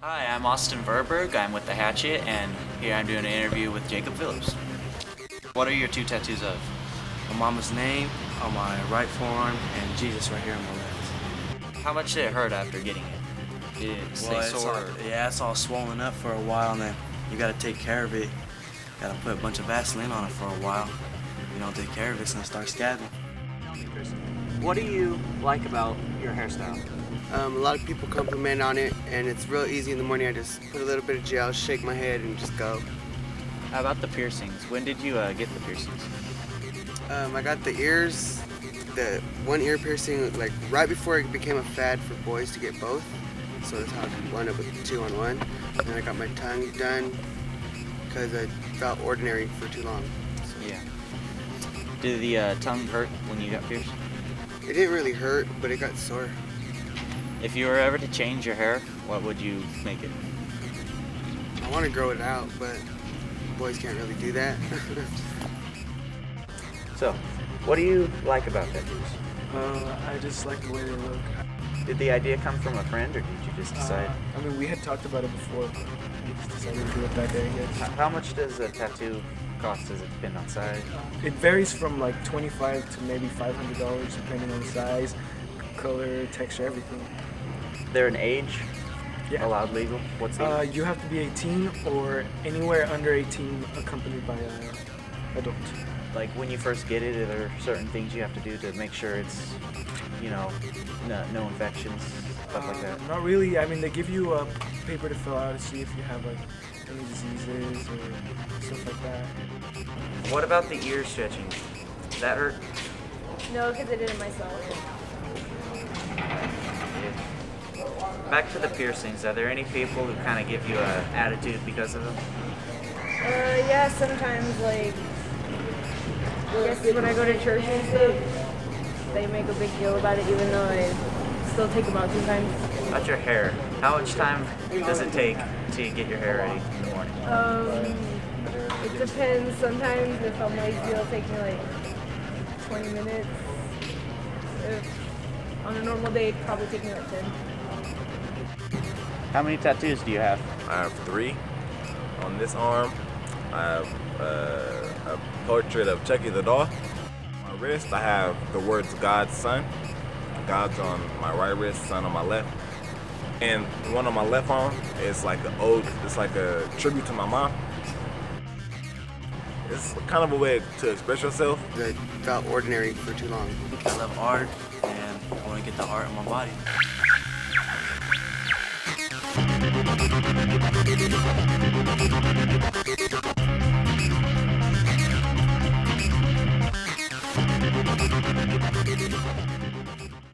Hi, I'm Austin Verberg. I'm with the Hatchet, and here I'm doing an interview with Jacob Phillips. What are your two tattoos of? My mama's name on my right forearm and Jesus right here on my left. How much did it hurt after getting it? Did it stay sore? Yeah, it's all swollen up for a while, and then you gotta take care of it. Gotta put a bunch of Vaseline on it for a while. If you don't take care of it, it's gonna start scabbing. What do you like about your hairstyle? A lot of people compliment on it, and it's real easy in the morning. I just put a little bit of gel, shake my head, and just go. How about the piercings? When did you get the piercings? I got the ears, the one ear piercing, like right before it became a fad for boys to get both. So that's how I wound up with 2 on 1. And then I got my tongue done because I felt ordinary for too long. So. Yeah. Did the tongue hurt when you got pierced? It didn't really hurt, but it got sore. If you were ever to change your hair, what would you make it? I want to grow it out, but boys can't really do that. So, what do you like about tattoos? I just like the way they look. Did the idea come from a friend, or did you just decide? I mean, we had talked about it before, but we just decided to do it that day, I guess. How much does a tattoo cost? Does it depend on size? It varies from like $25 to maybe $500 depending on the size, color, texture, everything. There an age allowed legal? What's the age? You have to be 18 or anywhere under 18 accompanied by an adult. Like when you first get it, are there certain things you have to do to make sure it's, you know, no infections, stuff like that? Not really. I mean, they give you a paper to fill out to see if you have like any diseases or stuff like that. What about the ear stretching? Did that hurt? No, because I did it myself. Back to the piercings. Are there any people who kind of give you an attitude because of them? Yeah, sometimes, like, I guess when I go to church and stuff, they make a big deal about it, even though I still take them out sometimes. About your hair, how much time does it take to get your hair ready in the morning? It depends. Sometimes if I'm lazy, it'll take me like 20 minutes. On a normal day, it'd probably take me like 10. How many tattoos do you have? I have 3 on this arm. I have a portrait of Chucky the doll. On my wrist, I have the words God's Son. God's on my right wrist, Son on my left. And the one on my left arm is like an ode. It's like a tribute to my mom. It's kind of a way to express yourself. I felt ordinary for too long. I love art, and I want to get the art in my body.